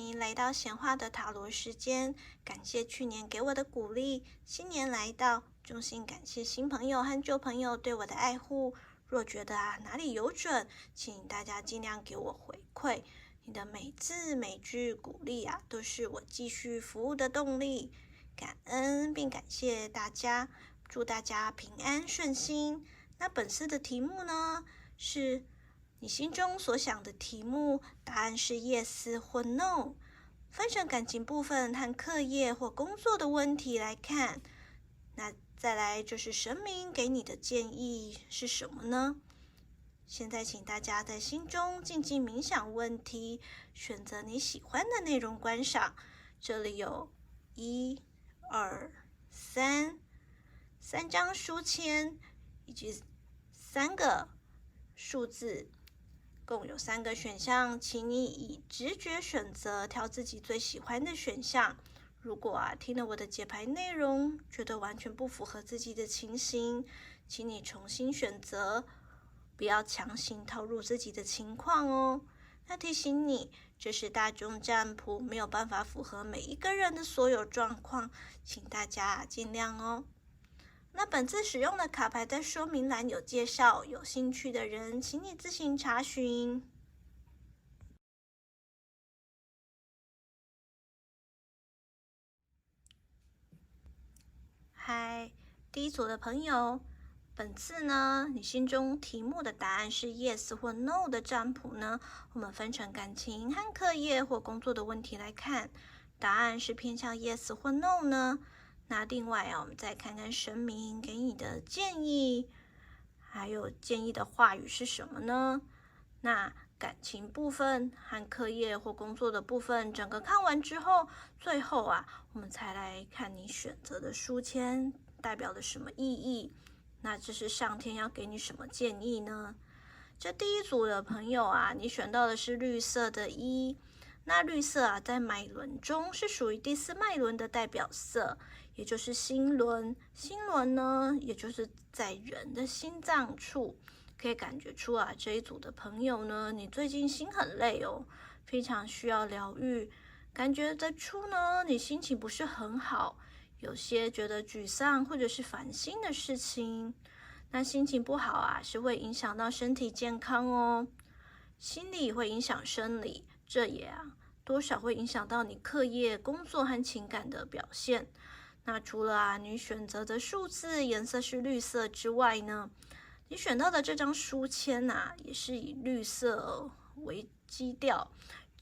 迎来到闲话的塔罗时间。感谢去年给我的鼓励，新年来到，衷心感谢新朋友和旧朋友对我的爱护。若觉得哪里有准，请大家尽量给我回馈。你的每字每句鼓励都是我继续服务的动力。感恩并感谢大家，祝大家平安顺心。那本次的题目呢，是你心中所想的题目，答案是 yes 或 no。分成感情部分和课业或工作的问题来看。那再来就是神明给你的建议是什么呢？现在请大家在心中静静冥想问题，选择你喜欢的内容观赏。这里有1、2、3张书签，以及3个数字，共有3个选项，请你以直觉选择，挑自己最喜欢的选项。如果听了我的解牌内容，觉得完全不符合自己的情形，请你重新选择，不要强行套入自己的情况哦。那提醒你，这是大众占卜，没有办法符合每一个人的所有状况，请大家尽量哦。那本次使用的卡牌在说明栏有介绍，有兴趣的人请你自行查询。嗨，第一组的朋友，本次呢，你心中题目的答案是 yes 或 no 的占卜呢，我们分成感情和课业或工作的问题来看，答案是偏向 yes 或 no 呢？那另外我们再看看神明给你的建议，还有建议的话语是什么呢？那感情部分和课业或工作的部分，整个看完之后，最后我们才来看你选择的书签代表了什么意义。那这是上天要给你什么建议呢？这第一组的朋友你选到的是绿色的1。那绿色在脉轮中是属于第4脉轮的代表色，也就是心轮。心轮呢，也就是在人的心脏处。可以感觉出这一组的朋友呢，你最近心很累哦，非常需要疗愈。感觉得出呢，你心情不是很好，有些觉得沮丧或者是烦心的事情。那心情不好是会影响到身体健康哦，心理会影响生理，这也多少会影响到你课业、工作和情感的表现。那除了你选择的数字颜色是绿色之外呢，你选到的这张书签也是以绿色为基调。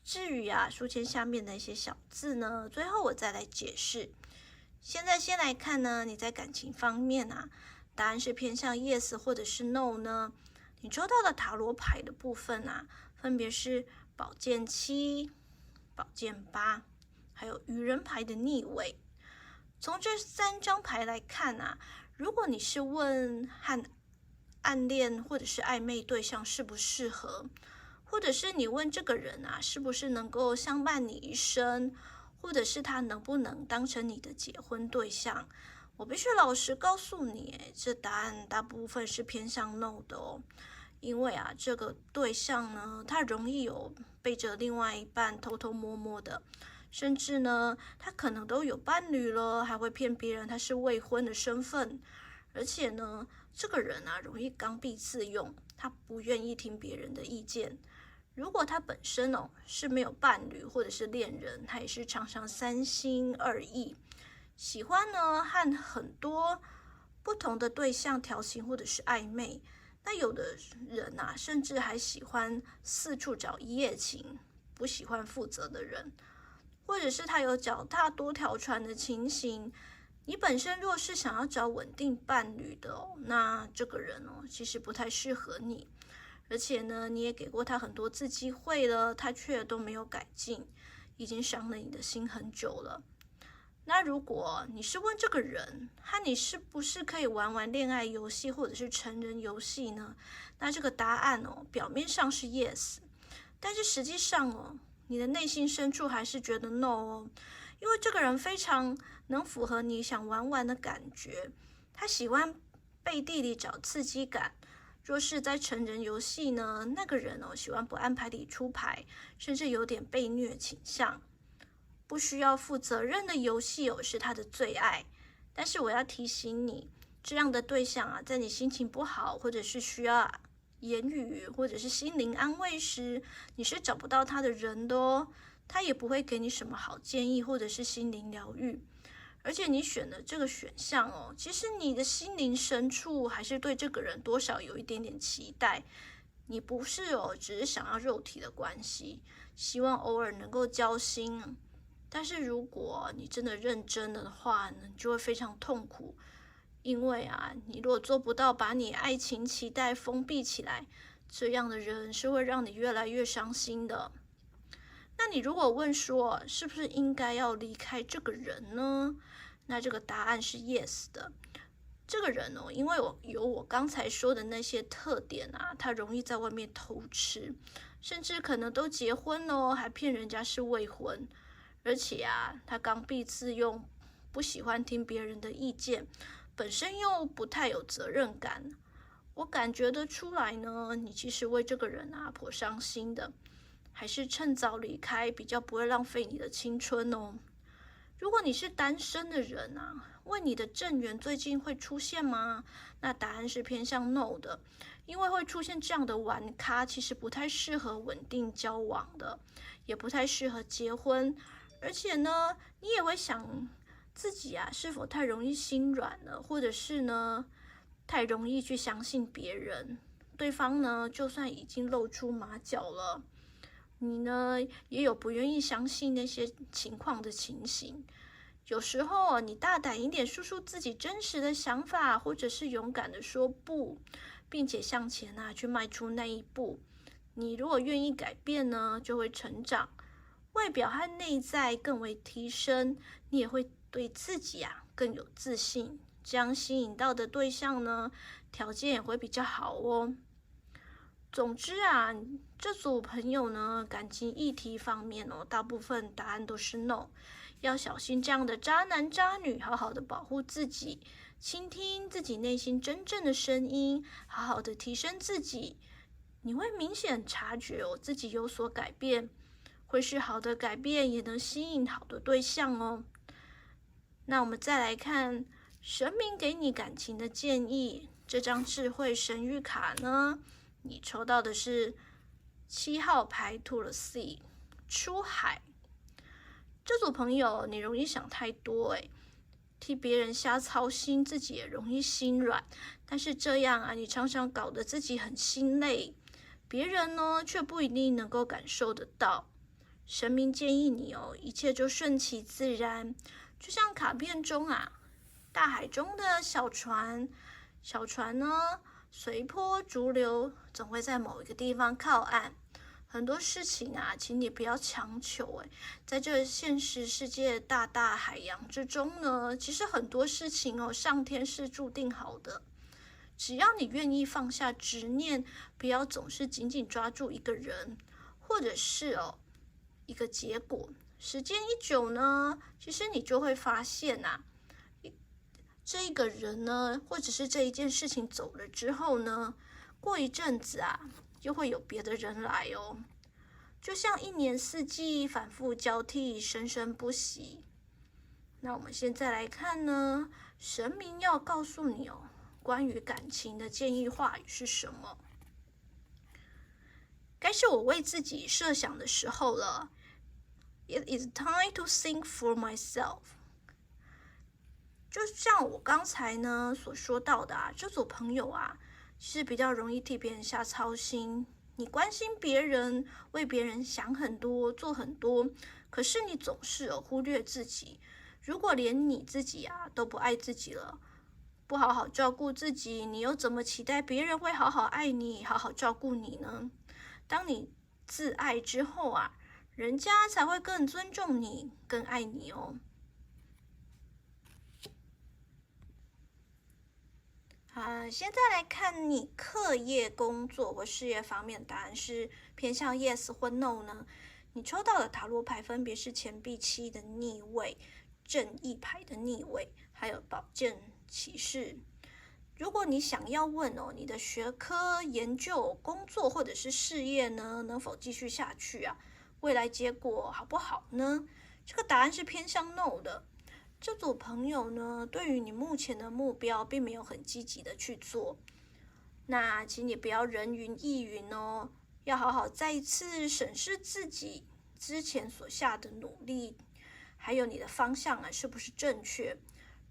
至于书签下面的一些小字呢，最后我再来解释。现在先来看呢，你在感情方面答案是偏向 yes 或者是 no 呢？你抽到的塔罗牌的部分分别是宝剑7、宝剑8，还有愚人牌的逆位。从这3张牌来看如果你是问和暗恋或者是暧昧对象适不适合，或者是你问这个人是不是能够相伴你一生，或者是他能不能当成你的结婚对象，我必须老实告诉你，这答案大部分是偏向 no 的哦。因为这个对象呢，他容易有背着另外一半偷偷摸摸的，甚至呢，他可能都有伴侣了，还会骗别人他是未婚的身份。而且呢，这个人容易刚愎自用，他不愿意听别人的意见。如果他本身是没有伴侣或者是恋人，他也是常常三心二意，喜欢呢和很多不同的对象调情或者是暧昧。那有的人甚至还喜欢四处找一夜情，不喜欢负责的人，或者是他有脚踏多条船的情形。你本身若是想要找稳定伴侣的那这个人其实不太适合你。而且呢，你也给过他很多次机会了，他却都没有改进，已经伤了你的心很久了。那如果你是问这个人和你是不是可以玩玩恋爱游戏或者是成人游戏呢？那这个答案表面上是 yes， 但是实际上你的内心深处还是觉得 no 哦。因为这个人非常能符合你想玩玩的感觉，他喜欢背地里找刺激感。若是在成人游戏呢，那个人喜欢不按牌理出牌，甚至有点被虐倾向。不需要负责任的游戏是他的最爱。但是我要提醒你，这样的对象啊，在你心情不好，或者是需要言语或者是心灵安慰时，你是找不到他的人的哦。他也不会给你什么好建议或者是心灵疗愈。而且你选的这个选项哦，其实你的心灵深处还是对这个人多少有一点点期待。你不是只是想要肉体的关系，希望偶尔能够交心。但是如果你真的认真的话呢，你就会非常痛苦。因为你如果做不到把你爱情期待封闭起来，这样的人是会让你越来越伤心的。那你如果问说，是不是应该要离开这个人呢？那这个答案是 yes 的。这个人因为有我刚才说的那些特点他容易在外面偷吃，甚至可能都结婚了还骗人家是未婚。而且他刚愎自用，不喜欢听别人的意见，本身又不太有责任感。我感觉得出来呢，你其实为这个人颇伤心的。还是趁早离开，比较不会浪费你的青春哦。如果你是单身的人问你的正缘最近会出现吗？那答案是偏向 no 的，因为会出现这样的玩咖，其实不太适合稳定交往的，也不太适合结婚。而且呢，你也会想自己是否太容易心软了，或者是呢，太容易去相信别人。对方呢，就算已经露出马脚了，你呢也有不愿意相信那些情况的情形。有时候你大胆一点，说出自己真实的想法，或者是勇敢的说不，并且向前去迈出那一步。你如果愿意改变呢，就会成长，外表和内在更为提升，你也会对自己更有自信。这样吸引到的对象呢，条件也会比较好哦。总之这组朋友呢，感情议题方面大部分答案都是 no。要小心这样的渣男渣女，好好的保护自己，倾听自己内心真正的声音，好好的提升自己。你会明显察觉自己有所改变，会是好的改变，也能吸引好的对象哦。那我们再来看神明给你感情的建议。这张智慧神谕卡呢，你抽到的是7号牌 To the Sea 出海。这组朋友你容易想太多替别人瞎操心，自己也容易心软。但是这样你常常搞得自己很心累，别人呢却不一定能够感受得到。神明建议你一切就顺其自然，就像卡片中大海中的小船，小船呢随波逐流，总会在某一个地方靠岸。很多事情请你不要强求在这现实世界大大海洋之中呢，其实很多事情上天是注定好的。只要你愿意放下执念，不要总是紧紧抓住一个人，或者是一个结果。时间一久呢，其实你就会发现这一个人呢，或者是这一件事情走了之后呢，过一阵子又会有别的人来哦。就像一年四季反复交替，生生不息。那我们现在来看呢，神明要告诉你关于感情的建议话语是什么？该是我为自己设想的时候了。It is time to think for myself。就像我刚才呢所说到的这组朋友是比较容易替别人瞎操心。你关心别人，为别人想很多，做很多，可是你总是忽略自己。如果连你自己都不爱自己了，不好好照顾自己，你又怎么期待别人会好好爱你，好好照顾你呢？当你自爱之后人家才会更尊重你，更爱你哦。现在来看你课业、工作或事业方面，答案是偏向 yes 或 no 呢？你抽到的塔罗牌分别是钱币7的逆位、正义牌的逆位，还有宝剑骑士。如果你想要问你的学科、研究、工作或者是事业呢，能否继续下去未来结果好不好呢？这个答案是偏向 no 的。这组朋友呢，对于你目前的目标并没有很积极的去做。那请你不要人云亦云哦，要好好再一次审视自己之前所下的努力，还有你的方向是不是正确。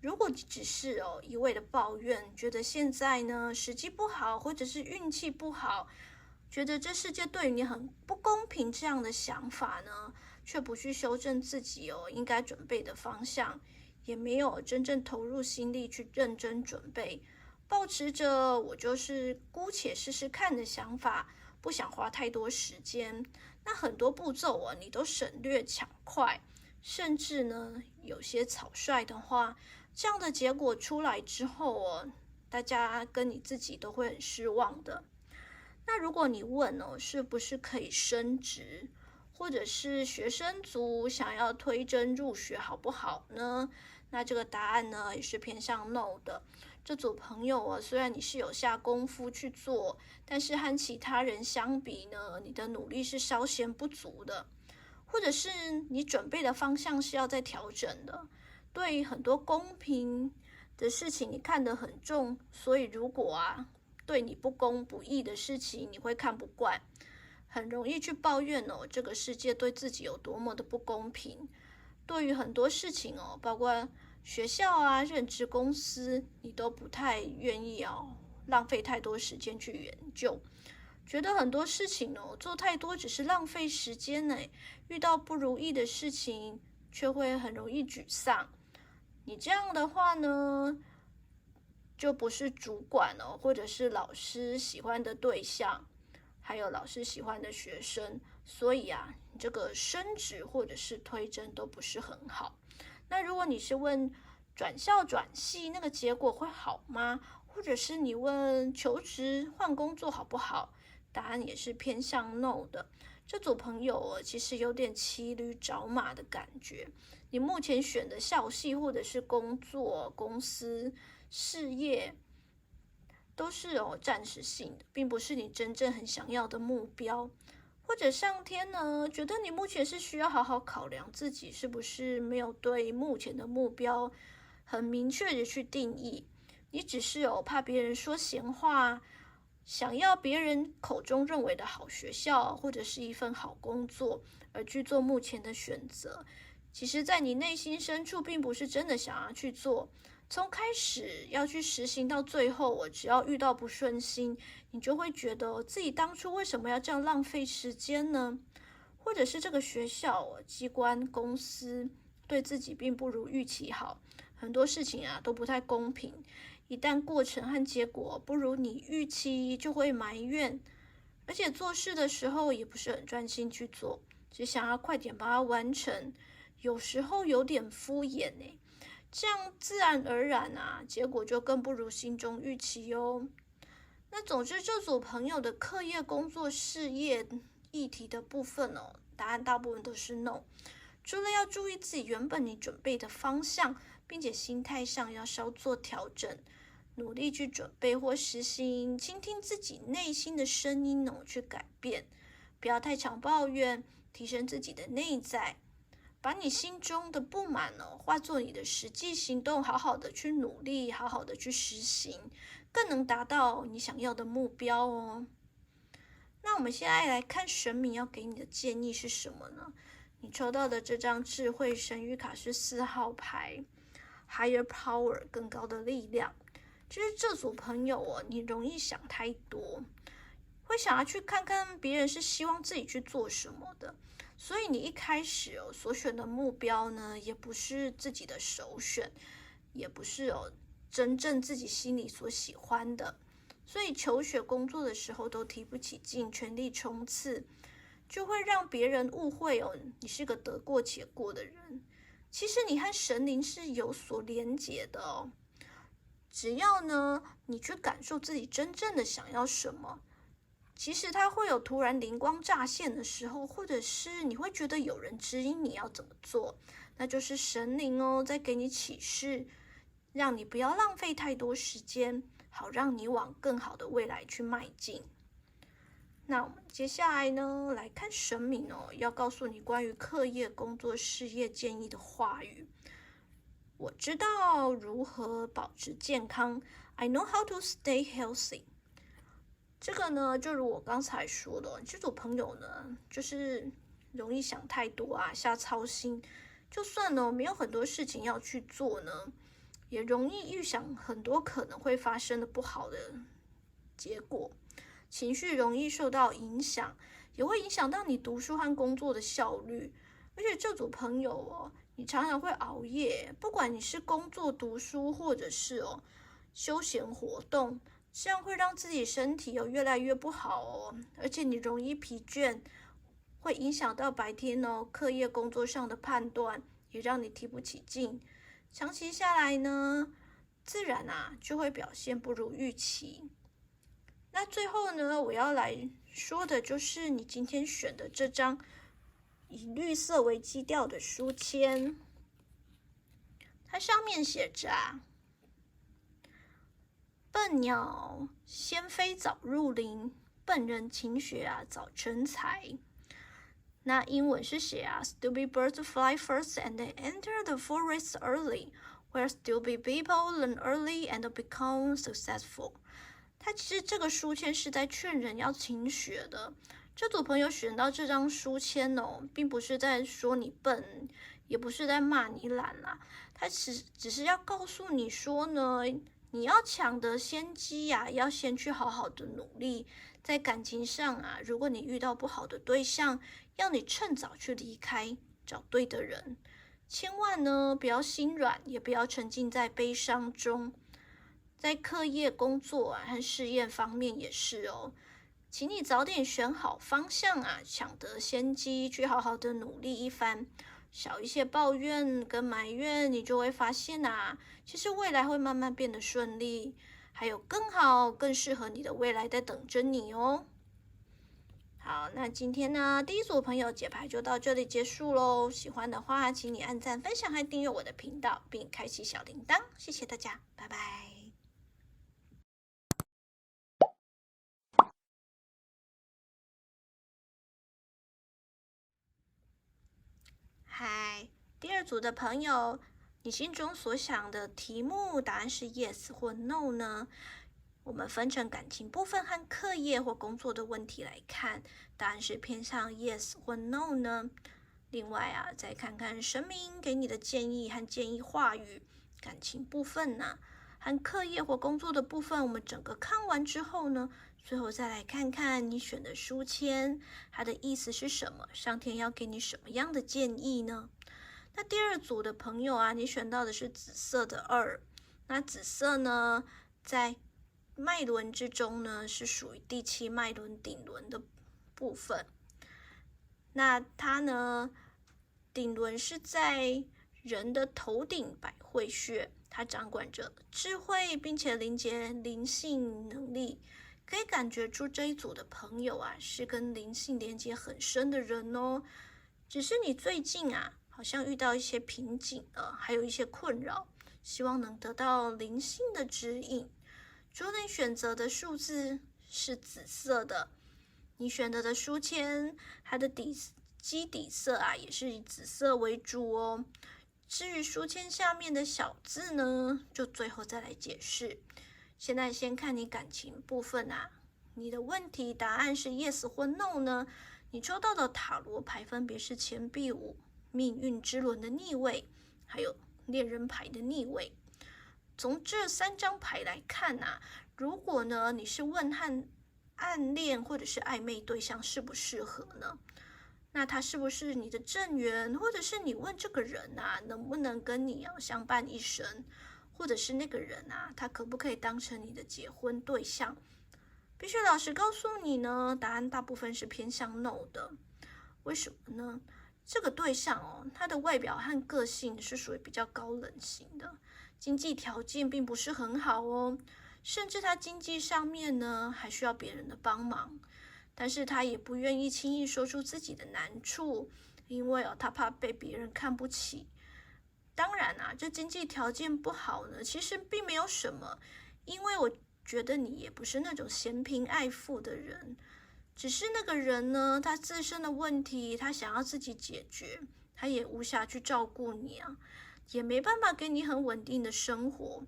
如果只是一味的抱怨，觉得现在呢时机不好，或者是运气不好，觉得这世界对于你很不公平，这样的想法呢，却不去修正自己应该准备的方向，也没有真正投入心力去认真准备，抱持着我就是姑且试试看的想法，不想花太多时间。那很多步骤你都省略抢快，甚至呢有些草率的话，这样的结果出来之后大家跟你自己都会很失望的。那如果你问是不是可以升职，或者是学生族想要推甄入学好不好呢？那这个答案呢也是偏向 no 的。这组朋友虽然你是有下功夫去做，但是和其他人相比呢，你的努力是稍显不足的，或者是你准备的方向是要再调整的。对于很多公平的事情你看得很重，所以如果对你不公不义的事情你会看不惯，很容易去抱怨这个世界对自己有多么的不公平。对于很多事情包括学校任职公司，你都不太愿意浪费太多时间去研究，觉得很多事情做太多只是浪费时间遇到不如意的事情却会很容易沮丧。你这样的话呢，就不是主管或者是老师喜欢的对象，还有老师喜欢的学生，所以你这个升职或者是推甄都不是很好。那如果你是问转校转系那个结果会好吗？或者是你问求职换工作好不好？答案也是偏向 no 的。这组朋友其实有点骑驴找马的感觉。你目前选的校系或者是工作、公司、事业，都是暂时性的，并不是你真正很想要的目标。或者上天呢，觉得你目前是需要好好考量自己是不是没有对目前的目标很明确的去定义，你只是怕别人说闲话，想要别人口中认为的好学校或者是一份好工作而去做目前的选择。其实在你内心深处并不是真的想要去做，从开始要去实行到最后只要遇到不顺心，你就会觉得自己当初为什么要这样浪费时间呢？或者是这个学校、机关、公司对自己并不如预期好，很多事情都不太公平。一旦过程和结果不如你预期，就会埋怨，而且做事的时候也不是很专心去做，只想要快点把它完成，有时候有点敷衍这样自然而然结果就更不如心中预期哦。那总之，这组朋友的课业、工作、事业议题的部分答案大部分都是 no。除了要注意自己原本你准备的方向，并且心态上要稍作调整，努力去准备或实行，倾听自己内心的声音去改变，不要太常抱怨，提升自己的内在。把你心中的不满化作你的实际行动，好好的去努力，好好的去实行，更能达到你想要的目标哦。那我们现在来看神明要给你的建议是什么呢？你抽到的这张智慧神谕卡是4号牌 Higher Power， 更高的力量。就是这组朋友你容易想太多，会想要去看看别人是希望自己去做什么的，所以你一开始所选的目标呢，也不是自己的首选，也不是真正自己心里所喜欢的，所以求学工作的时候都提不起劲，全力冲刺，就会让别人误会你是个得过且过的人。其实你和神灵是有所连结的只要呢你去感受自己真正的想要什么，其实它会有突然灵光乍现的时候，或者是你会觉得有人指引你要怎么做，那就是神灵在给你启示，让你不要浪费太多时间，好让你往更好的未来去迈进。那我们接下来呢，来看神明要告诉你关于课业、工作、事业建议的话语。我知道如何保持健康 ，I know how to stay healthy。这个呢，就如我刚才说的，这组朋友呢，就是容易想太多啊，瞎操心。就算呢没有很多事情要去做呢，也容易预想很多可能会发生的不好的结果，情绪容易受到影响，也会影响到你读书和工作的效率。而且这组朋友你常常会熬夜，不管你是工作、读书，或者是休闲活动。这样会让自己身体越来越不好而且你容易疲倦，会影响到白天课业工作上的判断，也让你提不起劲。长期下来呢，自然就会表现不如预期。那最后呢，我要来说的就是你今天选的这张以绿色为基调的书签，它上面写着笨鸟先飞早入林，笨人勤学早成才。那英文是写stupid birds fly first and they enter the forest early, where stupid people learn early and become successful。它其实这个书签是在劝人要勤学的。这组朋友选到这张书签并不是在说你笨，也不是在骂你懒啦，它只是要告诉你说呢，你要抢得先机要先去好好的努力。在感情上如果你遇到不好的对象，要你趁早去离开，找对的人。千万呢不要心软，也不要沉浸在悲伤中。在课业、工作和事业方面也是请你早点选好方向抢得先机，去好好的努力一番。少一些抱怨跟埋怨，你就会发现其实未来会慢慢变得顺利，还有更好、更适合你的未来在等着你哦。好，那今天呢，第一组朋友解牌就到这里结束喽。喜欢的话，请你按赞、分享和订阅我的频道，并开启小铃铛。谢谢大家，拜拜。嗨，第二组的朋友，你心中所想的题目答案是 yes 或 no 呢？我们分成感情部分和课业或工作的问题来看，答案是偏向 yes 或 no 呢？另外再看看神明给你的建议和建议话语。感情部分和课业或工作的部分，我们整个看完之后呢，最后再来看看你选的书签，它的意思是什么？上天要给你什么样的建议呢？那第二组的朋友你选到的是紫色的2。那紫色呢，在脉轮之中呢，是属于第7脉轮顶轮的部分。那它呢，顶轮是在人的头顶百会穴，它掌管着智慧，并且连接灵性能力。可以感觉出这一组的朋友是跟灵性连接很深的人哦。只是你最近好像遇到一些瓶颈还有一些困扰，希望能得到灵性的指引。如果你选择的数字是紫色的，你选择的书签，它的基底色也是以紫色为主哦。至于书签下面的小字呢，就最后再来解释。现在先看你感情部分你的问题答案是 yes 或 no 呢？你抽到的塔罗牌分别是钱币5、命运之轮的逆位，还有恋人牌的逆位。从这3张牌来看如果呢你是问和暗恋或者是暧昧对象适不适合呢？那他是不是你的正缘，或者是你问这个人能不能跟你相伴一生，或者是那个人他可不可以当成你的结婚对象？必须老实告诉你呢，答案大部分是偏向 no 的。为什么呢？这个对象他的外表和个性是属于比较高冷型的，经济条件并不是很好甚至他经济上面呢还需要别人的帮忙，但是他也不愿意轻易说出自己的难处，因为他怕被别人看不起。当然这经济条件不好呢，其实并没有什么，因为我觉得你也不是那种嫌贫爱富的人，只是那个人呢，他自身的问题，他想要自己解决，他也无暇去照顾你啊，也没办法给你很稳定的生活。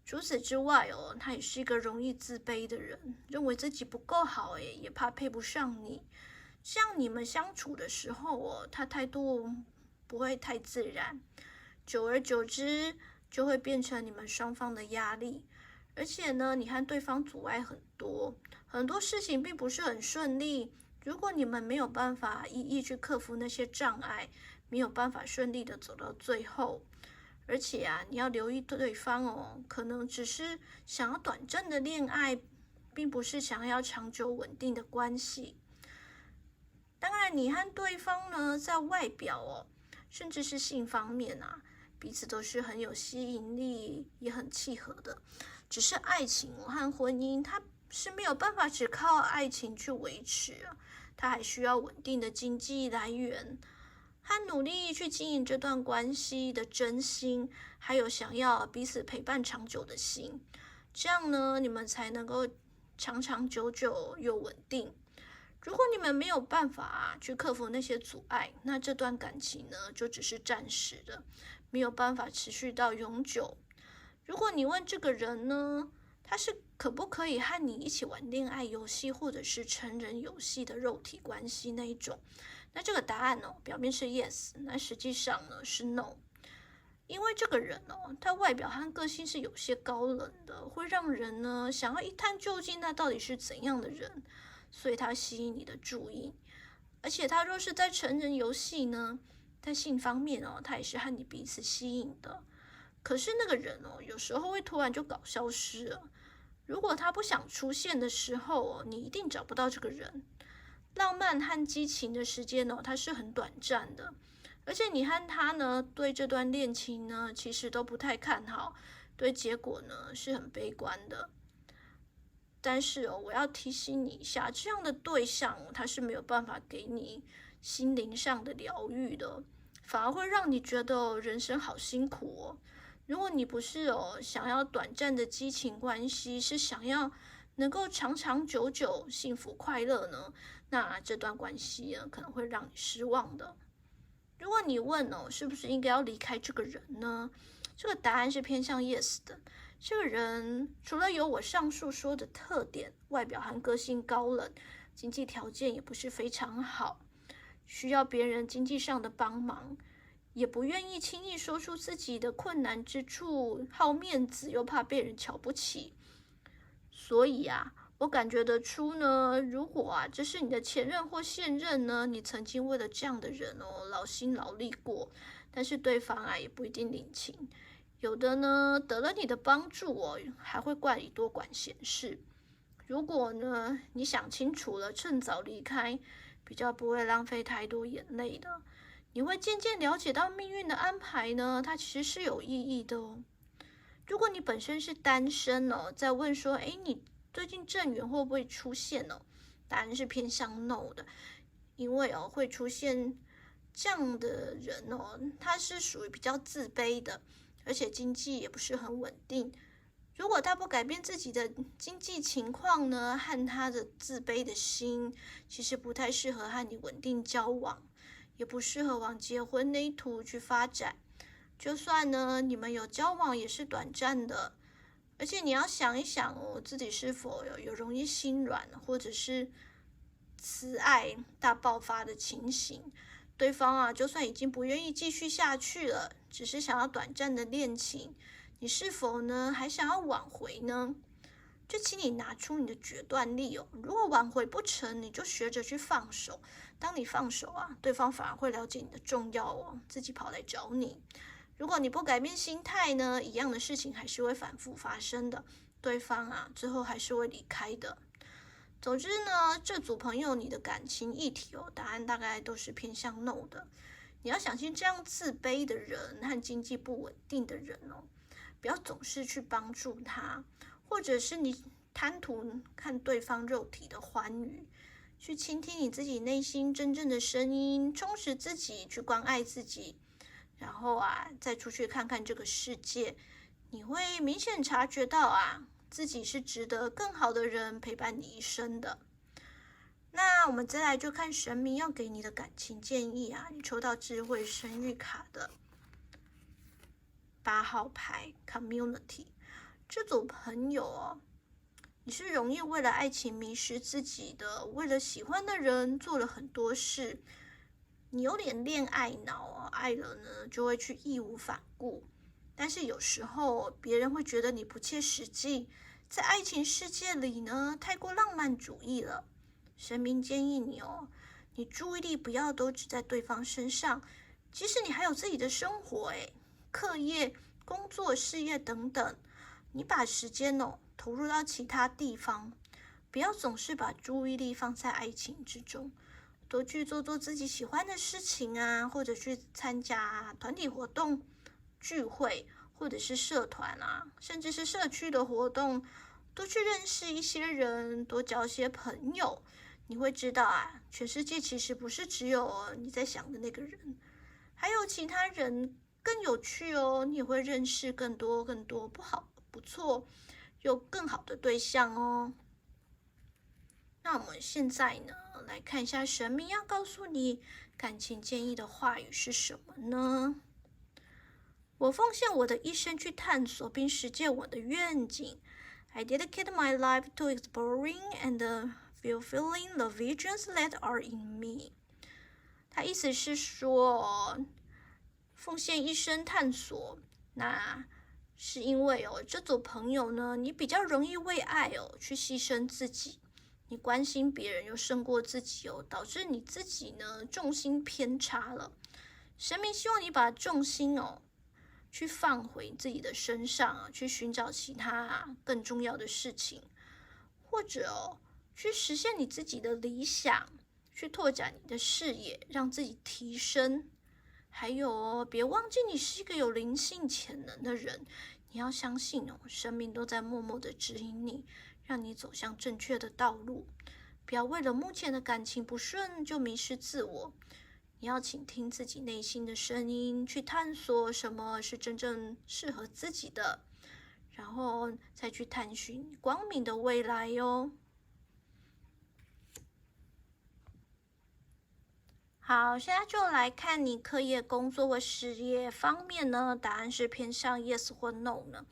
除此之外哦，他也是一个容易自卑的人，认为自己不够好，也怕配不上你。这样你们相处的时候哦，他态度不会太自然，久而久之就会变成你们双方的压力。而且呢，你和对方阻碍很多，很多事情并不是很顺利。如果你们没有办法一一去克服那些障碍，没有办法顺利的走到最后，而且啊，你要留意对方哦，可能只是想要短暂的恋爱，并不是想要长久稳定的关系。当然，你和对方呢，在外表哦，甚至是性方面啊，彼此都是很有吸引力，也很契合的。只是爱情和婚姻，它是没有办法只靠爱情去维持啊，它还需要稳定的经济来源，和努力去经营这段关系的真心，还有想要彼此陪伴长久的心，这样呢，你们才能够长长久久又稳定。如果你们没有办法去克服那些阻碍，那这段感情呢，就只是暂时的，没有办法持续到永久。如果你问这个人呢，他是可不可以和你一起玩恋爱游戏，或者是成人游戏的肉体关系那一种，那这个答案哦，表面是 yes， 那实际上呢是 no。因为这个人哦，他外表和个性是有些高冷的，会让人呢想要一探究竟，他到底是怎样的人，所以他吸引你的注意。而且他若是在成人游戏呢，在性方面哦，他也是和你彼此吸引的。可是那个人哦，有时候会突然就搞消失了。如果他不想出现的时候哦，你一定找不到这个人。浪漫和激情的时间哦，它是很短暂的，而且你和他呢，对这段恋情呢，其实都不太看好，对结果呢是很悲观的。但是哦，我要提醒你一下，这样的对象他是没有办法给你心灵上的疗愈的，反而会让你觉得人生好辛苦哦。如果你不是想要短暂的激情关系，是想要能够长长久久幸福快乐呢，那这段关系可能会让你失望的。如果你问是不是应该要离开这个人呢？这个答案是偏向 yes 的。这个人除了有我上述说的特点，外表和个性高冷，经济条件也不是非常好，需要别人经济上的帮忙，也不愿意轻易说出自己的困难之处，好面子又怕被人瞧不起。所以啊，我感觉得出呢，如果这是你的前任或现任呢，你曾经为了这样的人劳心劳力过，但是对方也不一定领情。有的呢，得了你的帮助还会怪你多管闲事。如果呢，你想清楚了，趁早离开，比较不会浪费太多眼泪的。你会渐渐了解到命运的安排呢，它其实是有意义的哦。如果你本身是单身在问说，你最近正缘会不会出现答案是偏向 no 的，因为会出现这样的人他是属于比较自卑的，而且经济也不是很稳定。如果他不改变自己的经济情况呢，和他的自卑的心，其实不太适合和你稳定交往，也不适合往结婚那一途去发展。就算呢，你们有交往也是短暂的，而且你要想一想自己是否有容易心软，或者是慈爱大爆发的情形。对方就算已经不愿意继续下去了，只是想要短暂的恋情，你是否呢还想要挽回呢？就请你拿出你的决断力如果挽回不成，你就学着去放手。当你放手对方反而会了解你的重要自己跑来找你。如果你不改变心态呢，一样的事情还是会反复发生的，对方最后还是会离开的。总之呢，这组朋友你的感情议题答案大概都是偏向 no 的。你要小心这样自卑的人和经济不稳定的人不要总是去帮助他，或者是你贪图看对方肉体的欢愉，去倾听你自己内心真正的声音，充实自己，去关爱自己，然后再出去看看这个世界，你会明显察觉到自己是值得更好的人陪伴你一生的。那我们再来就看神明要给你的感情建议啊。你抽到智慧神谕卡的8号牌 Community， 这组朋友哦，你是容易为了爱情迷失自己的，为了喜欢的人做了很多事。你有点恋爱脑啊，爱了呢就会去义无反顾。但是有时候别人会觉得你不切实际，在爱情世界里呢太过浪漫主义了。神明建议你哦，你注意力不要都只在对方身上，即使你还有自己的生活，课业、工作、事业等等，你把时间投入到其他地方，不要总是把注意力放在爱情之中，多去做做自己喜欢的事情啊，或者去参加团体活动、聚会，或者是社团啊，甚至是社区的活动，多去认识一些人，多交些朋友。你会知道啊，全世界其实不是只有你在想的那个人，还有其他人更有趣哦。你也会认识更多不错有更好的对象哦。那我们现在呢，来看一下神明要告诉你感情建议的话语是什么呢？我奉献我的一生去探索并实践我的愿景。I dedicate my life to exploring and fulfilling the visions that are in me。他意思是说，奉献一生探索，那是因为这组朋友呢，你比较容易为爱去牺牲自己，你关心别人又胜过自己导致你自己呢重心偏差了。神明希望你把重心去放回自己的身上去寻找其他更重要的事情，或者去实现你自己的理想，去拓展你的视野，让自己提升。还有别忘记你是一个有灵性潜能的人，你要相信生命都在默默的指引你，让你走向正确的道路。不要为了目前的感情不顺就迷失自我。你要倾听自己内心的声音，去探索什么是真正适合自己的，然后再去探寻光明的未来哟。好，现在就来看你课业、工作或事业方面呢，答案是偏向 yes 或 no 呢。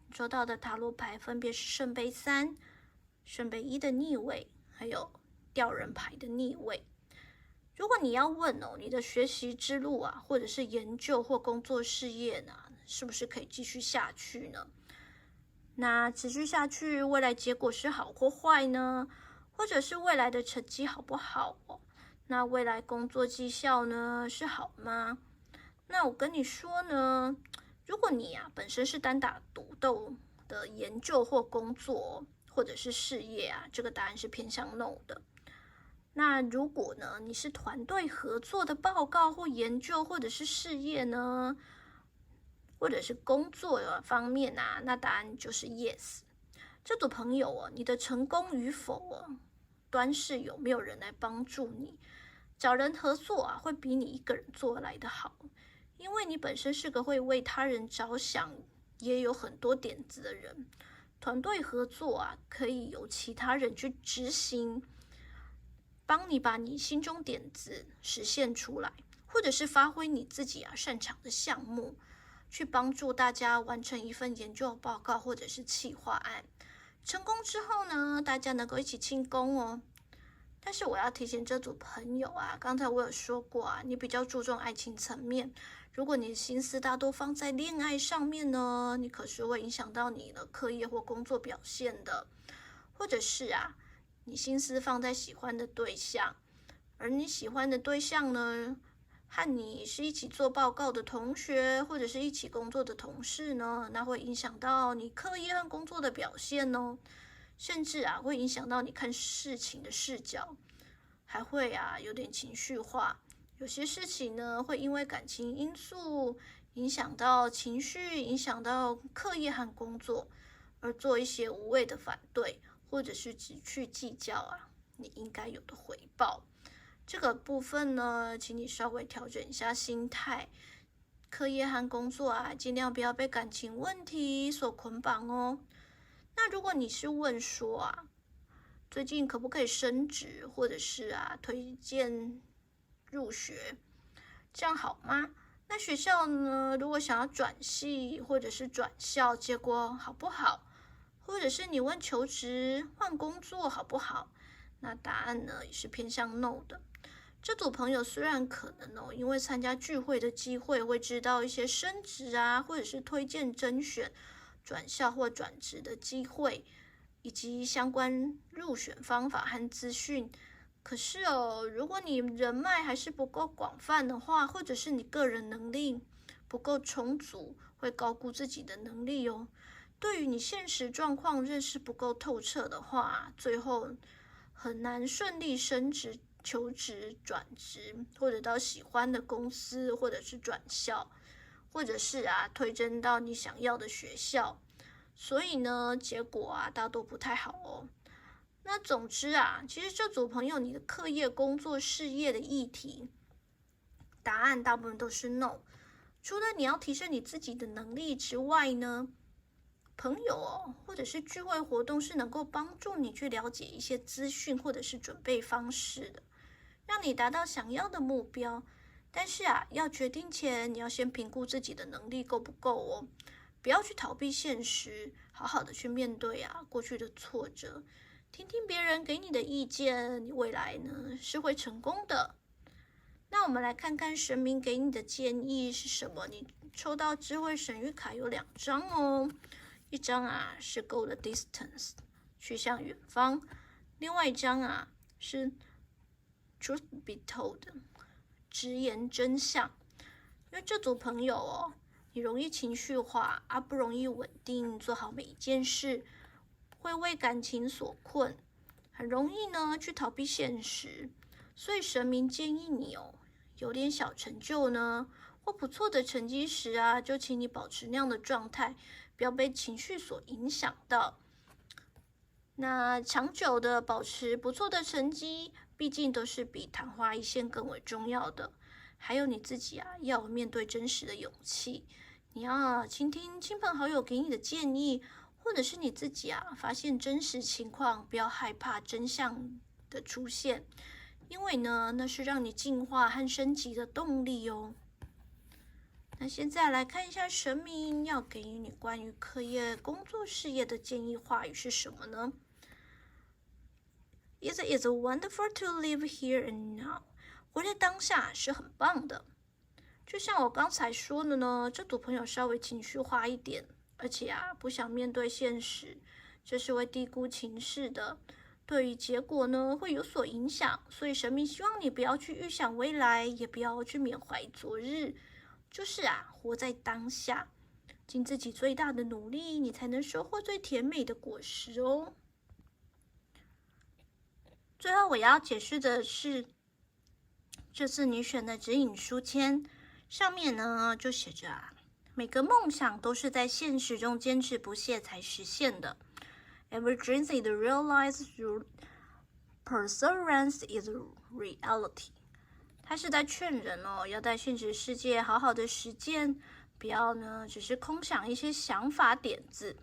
你抽到的塔罗牌分别是圣杯3、圣杯1的逆位，还有吊人牌的逆位。如果你要问你的学习之路啊，或者是研究或工作事业呢，是不是可以继续下去呢？那持续下去，未来结果是好或坏呢？或者是未来的成绩好不好那未来工作绩效呢，是好吗？那我跟你说呢，如果你本身是单打独斗的研究或工作，或者是事业啊，这个答案是偏向 no 的。那如果呢，你是团队合作的报告或研究，或者是事业呢，或者是工作的方面啊，那答案就是 yes。这组朋友你的成功与否端视有没有人来帮助你。找人合作会比你一个人做来的好，因为你本身是个会为他人着想，也有很多点子的人。团队合作可以由其他人去执行，帮你把你心中点子实现出来，或者是发挥你自己擅长的项目，去帮助大家完成一份研究报告或者是企划案。成功之后呢，大家能够一起庆功哦。但是我要提醒这组朋友刚才我有说过你比较注重爱情层面，如果你的心思大多放在恋爱上面呢，你可是会影响到你的课业或工作表现的。或者是你心思放在喜欢的对象，而你喜欢的对象呢，和你是一起做报告的同学，或者是一起工作的同事呢，那会影响到你课业和工作的表现哦。甚至会影响到你看事情的视角，还会有点情绪化。有些事情呢，会因为感情因素影响到情绪，影响到课业和工作，而做一些无谓的反对，或者是只去计较你应该有的回报。这个部分呢，请你稍微调整一下心态。课业和工作尽量不要被感情问题所捆绑哦。那如果你是问说最近可不可以升职，或者是推荐入学，这样好吗？那学校呢，如果想要转系或者是转校，结果好不好？或者是你问求职换工作好不好？那答案呢也是偏向 no 的。这组朋友虽然可能因为参加聚会的机会会知道一些升职或者是推荐甄选、转校或转职的机会，以及相关入选方法和资讯。可是如果你人脉还是不够广泛的话，或者是你个人能力不够充足，会高估自己的能力对于你现实状况认识不够透彻的话，最后很难顺利升职、求职、转职，或者到喜欢的公司，或者是转校，或者是推甄到你想要的学校。所以呢，结果大多不太好那总之其实这组朋友你的课业、工作、事业的议题，答案大部分都是 no。除了你要提升你自己的能力之外呢，朋友或者是聚会活动是能够帮助你去了解一些资讯或者是准备方式的，让你达到想要的目标。但是要决定前，你要先评估自己的能力够不够不要去逃避现实，好好的去面对过去的挫折，听听别人给你的意见，你未来呢是会成功的。那我们来看看神明给你的建议是什么。你抽到智慧神谕卡有2张一张是 Go the distance， 去向远方，另外一张是 Truth be told， 直言真相。因为这组朋友你容易情绪化不容易稳定做好每一件事，会为感情所困，很容易呢去逃避现实。所以神明建议你有点小成就呢或不错的成绩时就请你保持那样的状态，不要被情绪所影响到。那长久的保持不错的成绩，毕竟都是比昙花一现更为重要的。还有你自己要有面对真实的勇气，你要倾听亲朋好友给你的建议，或者是你自己发现真实情况，不要害怕真相的出现，因为呢，那是让你进化和升级的动力那现在来看一下神明要给予你关于课业、工作、事业的建议话语是什么呢？ It is wonderful to live here and now。活在当下是很棒的。就像我刚才说的呢，这组朋友稍微情绪化一点，而且不想面对现实，这是会低估情势的，对于结果呢会有所影响。所以神明希望你不要去预想未来，也不要去缅怀昨日，就是活在当下，尽自己最大的努力，你才能收获最甜美的果实最后我要解释的是，这次你选的指引书签上面呢就写着每个梦想都是在现实中坚持不懈才实现的。Every dream is realized through perseverance is reality。他是在劝人要在现实世界好好的实践，不要呢只是空想一些想法点子，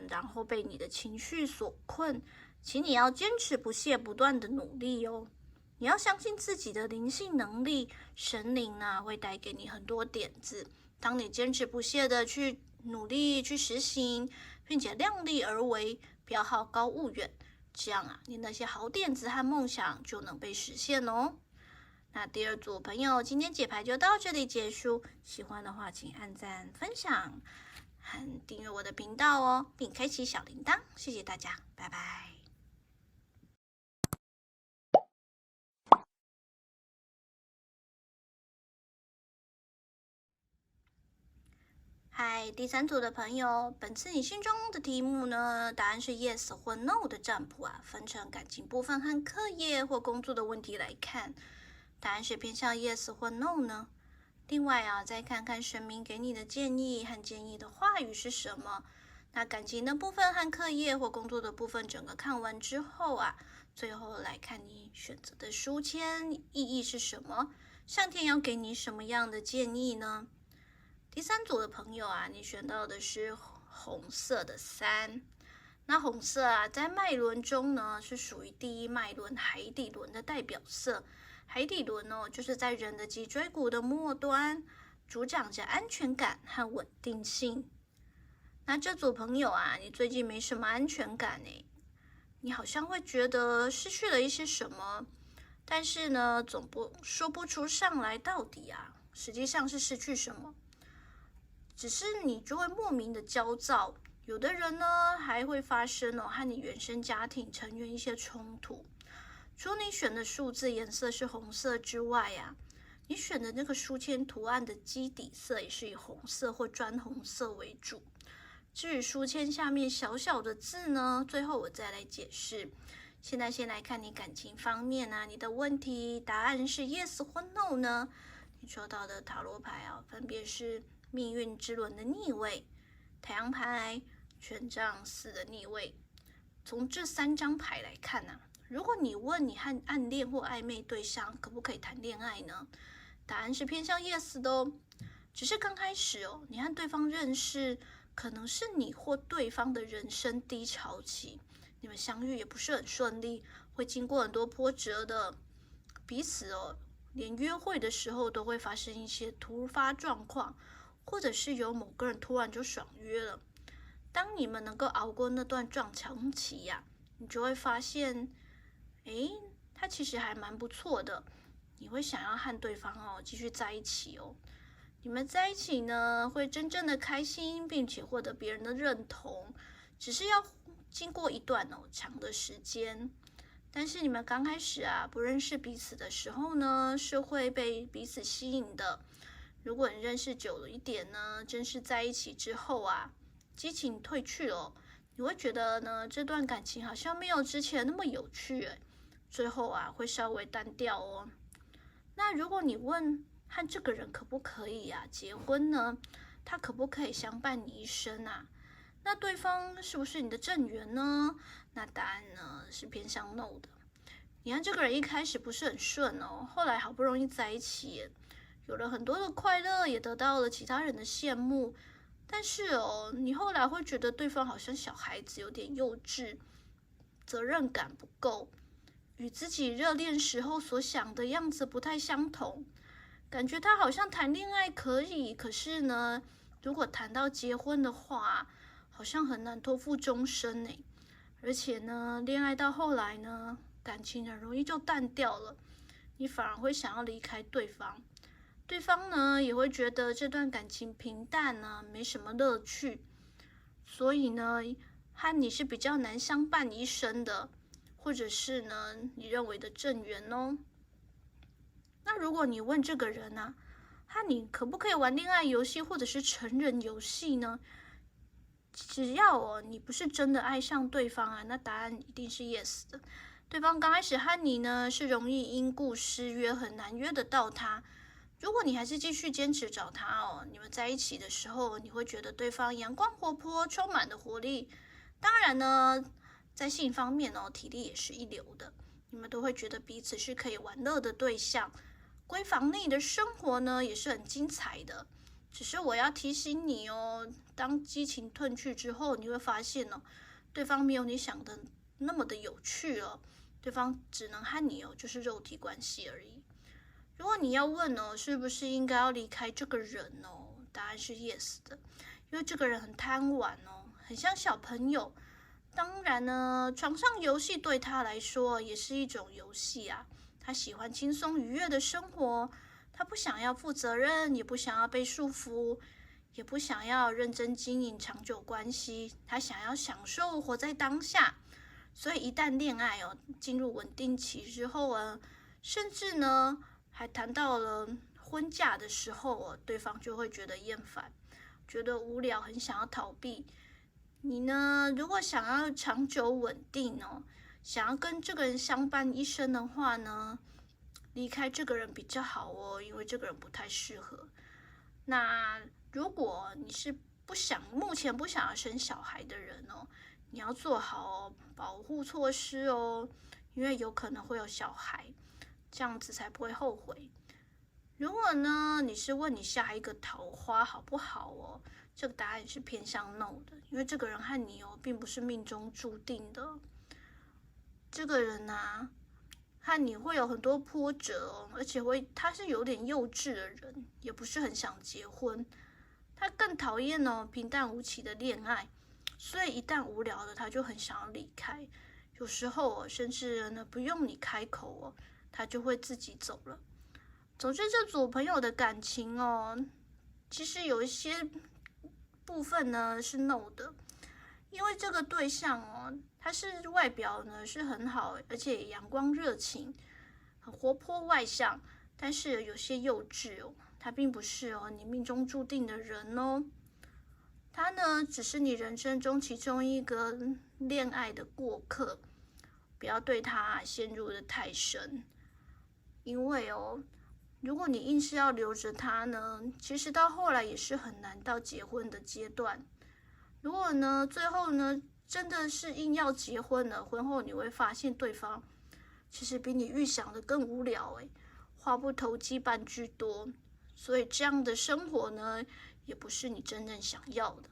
然后被你的情绪所困。请你要坚持不懈，不断的努力你要相信自己的灵性能力，神灵会带给你很多点子。当你坚持不懈的去努力去实行，并且量力而为，不要好高骛远，这样你那些好点子和梦想就能被实现那第2组朋友，今天解牌就到这里结束。喜欢的话，请按赞、分享和订阅我的频道并开启小铃铛。谢谢大家，拜拜。嗨，第3组的朋友，本次你心中的题目呢，答案是 yes 或 no 的占卜分成感情部分和课业或工作的问题来看，答案是偏向 yes 或 no 呢？另外再看看神明给你的建议和建议的话语是什么。那感情的部分和课业或工作的部分整个看完之后最后来看你选择的书签意义是什么，上天要给你什么样的建议呢？第3组的朋友你选到的是红色的3，那红色啊，在脉轮中呢，是属于第一脉轮海底轮的代表色。海底轮哦，就是在人的脊椎骨的末端，主掌着安全感和稳定性。那这组朋友啊，你最近没什么安全感诶，你好像会觉得失去了一些什么，但是呢，总不说不出上来到底啊，实际上是失去什么。只是你就会莫名的焦躁，有的人呢还会发生和你原生家庭成员一些冲突。除了你选的数字颜色是红色之外呀，你选的那个书签图案的基底色也是以红色或砖红色为主。至于书签下面小小的字呢，最后我再来解释。现在先来看你感情方面啊，你的问题答案是 yes 或 no 呢？你抽到的塔罗牌啊，分别是命运之轮的逆位、太阳牌、权杖4的逆位。从这3张牌来看啊，如果你问你和暗恋或暧昧对象可不可以谈恋爱呢？答案是偏向 yes 的哦。只是刚开始哦，你和对方认识，可能是你或对方的人生低潮期，你们相遇也不是很顺利，会经过很多波折的。彼此哦，连约会的时候都会发生一些突发状况，或者是有某个人突然就爽约了。当你们能够熬过那段撞墙期呀，你就会发现，他其实还蛮不错的。你会想要和对方继续在一起哦。你们在一起呢，会真正的开心，并且获得别人的认同，只是要经过一段长的时间。但是你们刚开始啊，不认识彼此的时候呢，是会被彼此吸引的。如果你认识久了一点呢，正式在一起之后啊，激情褪去了，你会觉得呢，这段感情好像没有之前那么有趣，最后啊，会稍微单调哦。那如果你问和这个人可不可以结婚呢？他可不可以相伴你一生啊？那对方是不是你的正缘呢？那答案呢是偏向 no 的。你和这个人一开始不是很顺哦，后来好不容易在一起，有了很多的快乐，也得到了其他人的羡慕。但是你后来会觉得对方好像小孩子，有点幼稚，责任感不够，与自己热恋时候所想的样子不太相同。感觉他好像谈恋爱可以，可是呢，如果谈到结婚的话，好像很难托付终身呢。而且呢，恋爱到后来呢，感情很容易就淡掉了，你反而会想要离开对方。对方呢，也会觉得这段感情平淡呢，没什么乐趣。所以呢，和你是比较难相伴一生的，或者是呢，你认为的正缘哦。那如果你问这个人啊，和你可不可以玩恋爱游戏或者是成人游戏呢？只要你不是真的爱上对方啊，那答案一定是 yes 的。对方刚开始和你呢是容易因故失约，很难约得到他。如果你还是继续坚持找他你们在一起的时候，你会觉得对方阳光活泼，充满了活力。当然呢，在性方面体力也是一流的，你们都会觉得彼此是可以玩乐的对象。闺房内的生活呢，也是很精彩的。只是我要提醒你当激情褪去之后，你会发现对方没有你想的那么的有趣了。对方只能和你就是肉体关系而已。如果你要问是不是应该要离开这个人答案是 yes 的，因为这个人很贪玩很像小朋友。当然呢，床上游戏对他来说也是一种游戏啊。他喜欢轻松愉悦的生活，他不想要负责任，也不想要被束缚，也不想要认真经营长久关系。他想要享受活在当下。所以一旦恋爱进入稳定期之后甚至呢还谈到了婚嫁的时候对方就会觉得厌烦，觉得无聊，很想要逃避。你呢，如果想要长久稳定想要跟这个人相伴一生的话呢，离开这个人比较好因为这个人不太适合。那如果你是目前不想要生小孩的人你要做好保护措施因为有可能会有小孩，这样子才不会后悔。如果呢，你是问你下一个桃花好不好这个答案是偏向 no 的，因为这个人和你并不是命中注定的。这个人啊，和你会有很多波折而且他是有点幼稚的人，也不是很想结婚。他更讨厌平淡无奇的恋爱，所以一旦无聊了，他就很想要离开。有时候甚至不用你开口他就会自己走了。总之，这组朋友的感情其实有一些部分呢是 no 的，因为这个对象他是外表呢是很好，而且也阳光热情，很活泼外向，但是有些幼稚他并不是你命中注定的人他呢只是你人生中其中一个恋爱的过客，不要对他陷入的太深，因为如果你硬是要留着他呢，其实到后来也是很难到结婚的阶段。如果呢最后呢真的是硬要结婚了，婚后你会发现对方其实比你预想的更无聊话不投机半句多，所以这样的生活呢也不是你真正想要的。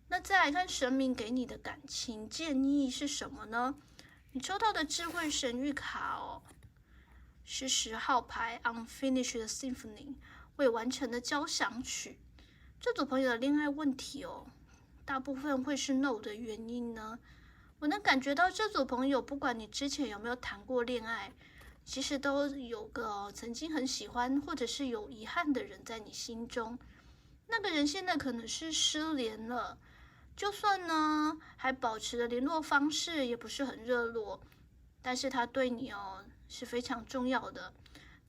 那再来看神明给你的感情建议是什么呢？你抽到的智慧神谕卡是10号牌 Unfinished Symphony 未完成的交响曲。这组朋友的恋爱问题大部分会是 no 的原因呢，我能感觉到这组朋友不管你之前有没有谈过恋爱，其实都有个曾经很喜欢或者是有遗憾的人在你心中。那个人现在可能是失联了，就算呢还保持着联络方式，也不是很热络，但是他对你是非常重要的。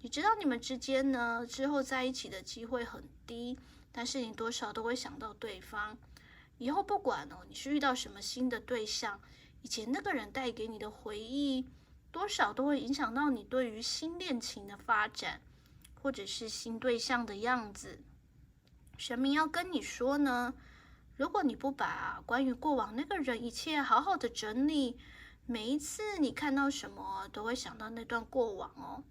你知道你们之间呢之后在一起的机会很低，但是你多少都会想到对方。以后不管你是遇到什么新的对象，以前那个人带给你的回忆多少都会影响到你对于新恋情的发展，或者是新对象的样子。神明要跟你说呢，如果你不把关于过往那个人一切好好的整理，每一次你看到什么都会想到那段过往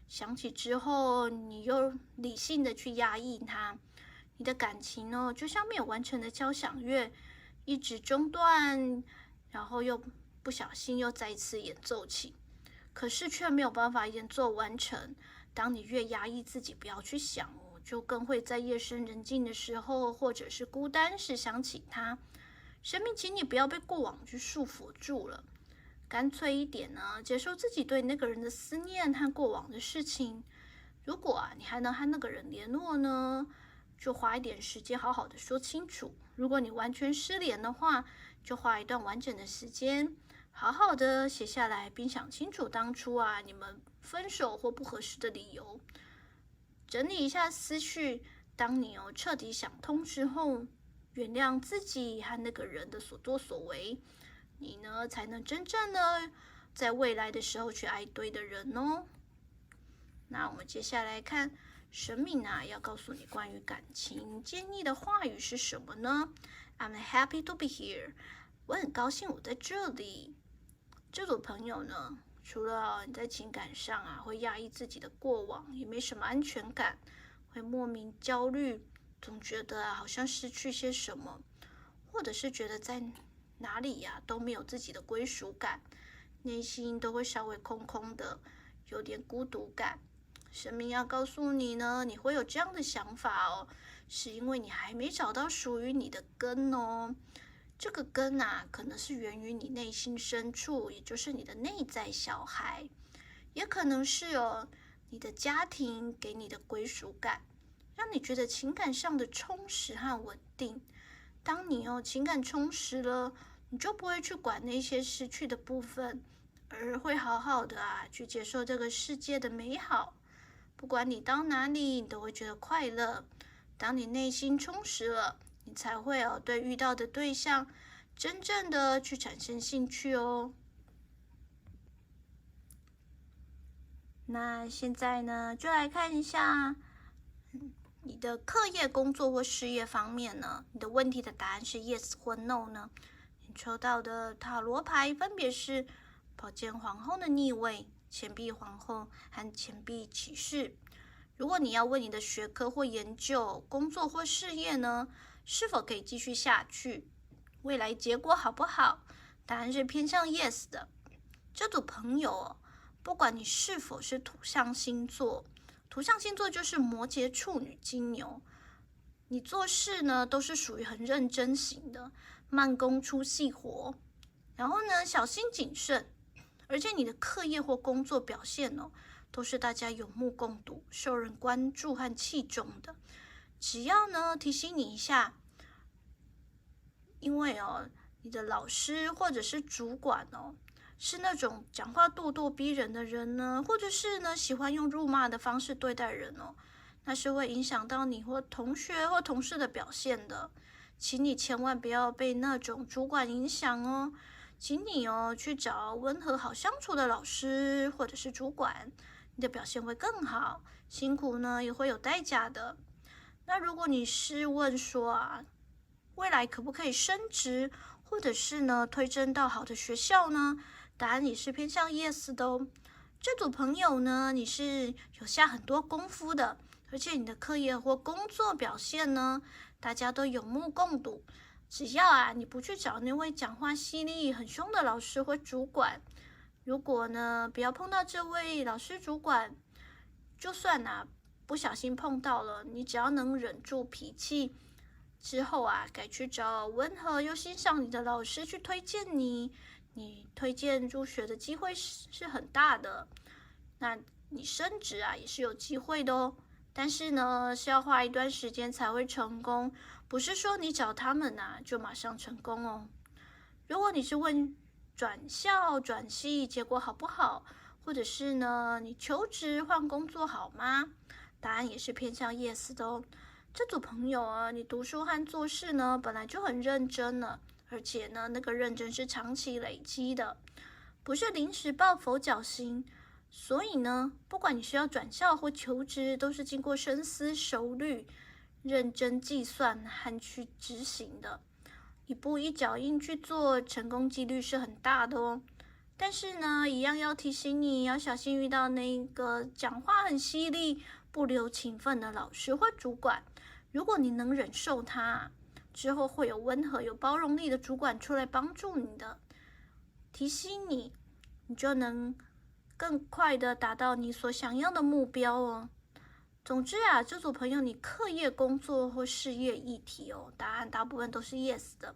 想起之后你又理性的去压抑它，你的感情就像没有完成的交响乐，一直中断，然后又不小心又再一次演奏起，可是却没有办法演奏完成。当你越压抑自己不要去想就更会在夜深人静的时候，或者是孤单时想起他。神明请你不要被过往去束缚住了，干脆一点呢，接受自己对那个人的思念和过往的事情。如果你还能和那个人联络呢，就花一点时间好好的说清楚。如果你完全失联的话，就花一段完整的时间好好的写下来，并想清楚当初你们分手或不合适的理由，整理一下思绪。当你彻底想通之后，原谅自己和那个人的所作所为，你呢才能真正的在未来的时候去爱对的人那我们接下来看神明要告诉你关于感情建议的话语是什么呢？ I'm happy to be here， 我很高兴我在这里。这组朋友呢，除了你在情感上会压抑自己的过往，也没什么安全感，会莫名焦虑，总觉得好像失去些什么，或者是觉得在哪里都没有自己的归属感，内心都会稍微空空的，有点孤独感。神明要告诉你呢，你会有这样的想法是因为你还没找到属于你的根这个根可能是源于你内心深处，也就是你的内在小孩，也可能是你的家庭给你的归属感，让你觉得情感上的充实和稳定。当你情感充实了，你就不会去管那些失去的部分，而会好好的去接受这个世界的美好。不管你到哪里，你都会觉得快乐。当你内心充实了，你才会对遇到的对象真正的去产生兴趣那现在呢，就来看一下你的课业、工作或事业方面呢，你的问题的答案是 yes 或 no 呢？你抽到的塔罗牌分别是宝剑皇后的逆位、钱币皇后和钱币骑士。如果你要为你的学科或研究、工作或事业呢，是否可以继续下去？未来结果好不好？答案是偏向 yes 的。这组朋友哦，不管你是否是土象星座，土象星座就是摩羯、处女、金牛，你做事呢都是属于很认真型的，慢工出细活，然后呢小心谨慎，而且你的课业或工作表现哦，都是大家有目共睹、受人关注和器重的。只要呢提醒你一下，因为哦，你的老师或者是主管哦，是那种讲话咄咄逼人的人呢，或者是呢喜欢用辱骂的方式对待人哦，那是会影响到你或同学或同事的表现的。请你千万不要被那种主管影响哦，请你哦去找温和好相处的老师或者是主管，你的表现会更好，辛苦呢也会有代价的。那如果你是问说啊，未来可不可以升职，或者是呢推甄到好的学校呢？答案也是偏向 yes 的哦。这组朋友呢，你是有下很多功夫的，而且你的课业或工作表现呢，大家都有目共睹。只要啊，你不去找那位讲话犀利、很凶的老师或主管，如果呢，不要碰到这位老师主管，就算啊不小心碰到了，你只要能忍住脾气，之后啊，改去找温和又欣赏你的老师去推荐你，你推荐入学的机会是很大的。那你升职啊也是有机会的哦，但是呢是要花一段时间才会成功，不是说你找他们啊就马上成功哦。如果你是问转校转系结果好不好，或者是呢你求职换工作好吗？答案也是偏向 yes 的哦。这组朋友啊，你读书和做事呢本来就很认真了，而且呢那个认真是长期累积的，不是临时抱佛脚型。所以呢，不管你需要转校或求职，都是经过深思熟虑、认真计算和去执行的，一步一脚印去做，成功几率是很大的哦。但是呢，一样要提醒你，要小心遇到那个讲话很犀利、不留情分的老师或主管。如果你能忍受他，之后会有温和、有包容力的主管出来帮助你的，提醒你，你就能更快的达到你所想要的目标哦。总之啊，这组朋友你课业、工作或事业议题哦，答案大部分都是 yes 的。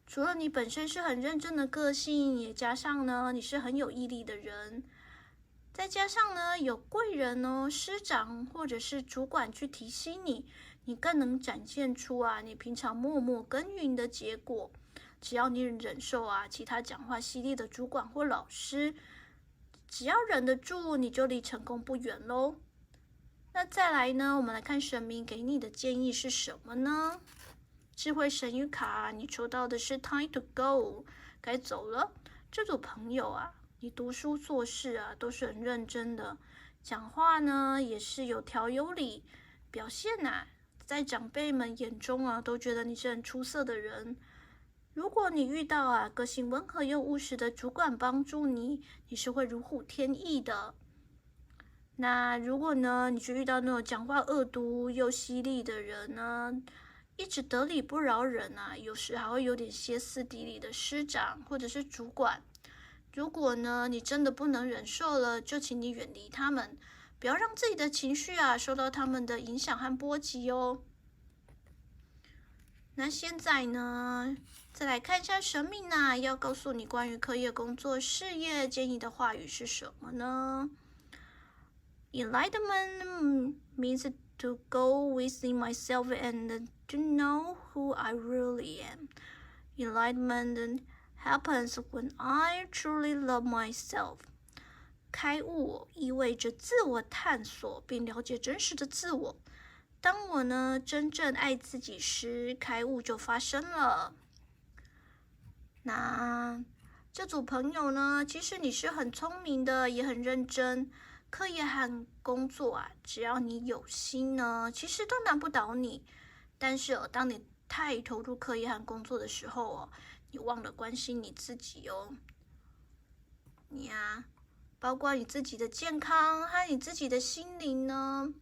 除了你本身是很认真的个性，也加上呢你是很有毅力的人，再加上呢有贵人哦、师长或者是主管去提醒你，你更能展现出啊你平常默默耕耘的结果。只要你忍受啊其他讲话犀利的主管或老师，只要忍得住，你就离成功不远喽。那再来呢，我们来看神明给你的建议是什么呢？智慧神谕卡，你抽到的是 Time to Go， 该走了。这组朋友啊，你读书做事啊都是很认真的，讲话呢也是有条有理，表现啊在长辈们眼中啊都觉得你是很出色的人。如果你遇到啊个性温和又务实的主管帮助你，你是会如虎添翼的。那如果呢，你去遇到那种讲话恶毒又犀利的人呢，一直得理不饶人啊，有时还会有点歇斯底里的师长或者是主管。如果呢，你真的不能忍受了，就请你远离他们，不要让自己的情绪啊受到他们的影响和波及哦。那现在呢，再来看一下神明啊，要告诉你关于课业、工作、事业建议的话语是什么呢？Enlightenment means to go within myself and to know who I really am. Enlightenment happens when I truly love myself. 开悟意味着自我探索并了解真实的自我。当我呢真正爱自己时，开悟就发生了。那这组朋友呢，其实你是很聪明的，也很认真。课业和工作啊，只要你有心呢，其实都难不倒你。但是哦，当你太投入课业和工作的时候哦，你忘了关心你自己哦。你啊，包括你自己的健康和你自己的心灵呢，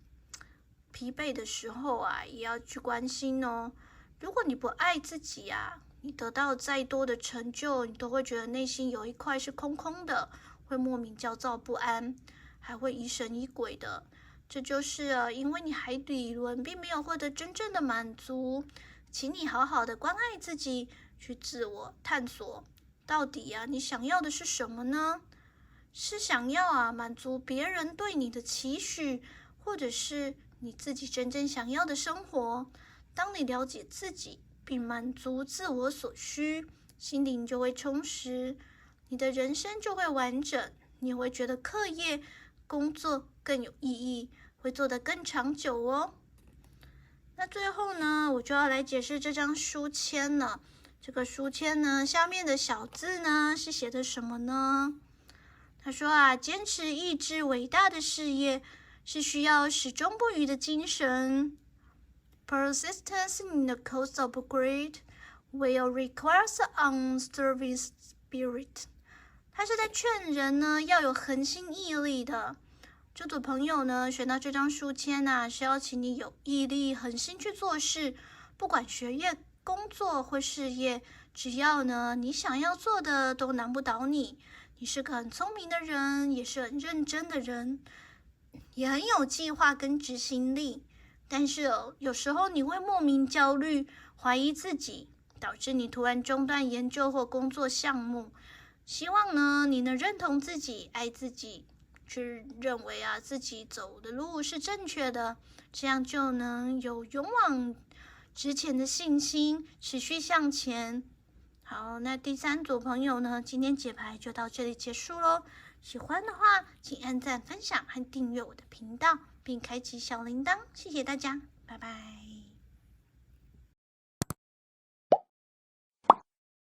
疲惫的时候啊，也要去关心哦。如果你不爱自己啊，你得到再多的成就，你都会觉得内心有一块是空空的，会莫名焦躁不安，还会疑神疑鬼的。这就是因为你海底一轮并没有获得真正的满足，请你好好的关爱自己，去自我探索，到底你想要的是什么呢？是想要满足别人对你的期许，或者是你自己真正想要的生活？当你了解自己，并满足自我所需，心灵就会充实，你的人生就会完整，你会觉得课业、工作更有意义，会做得更长久哦。那最后呢，我就要来解释这张书签了。这个书签呢，下面的小字呢，是写的什么呢？他说坚持一支伟大的事业，是需要始终不渝的精神。Persistence in the cause of great will requires unswerving spirit. 他是在劝人呢，要有恒心毅力的。这组朋友呢，选到这张书签是要请你有毅力、恒心去做事，不管学业、工作或事业，只要呢你想要做的都难不倒你。你是个很聪明的人，也是很认真的人，也很有计划跟执行力。但是有时候你会莫名焦虑，怀疑自己，导致你突然中断研究或工作项目。希望呢你能认同自己，爱自己，去认为自己走的路是正确的，这样就能有勇往直前的信心，持续向前。好，那第3组朋友呢，今天解牌就到这里结束咯。喜欢的话，请按赞、分享和订阅我的频道，并开启小铃铛。谢谢大家，拜拜。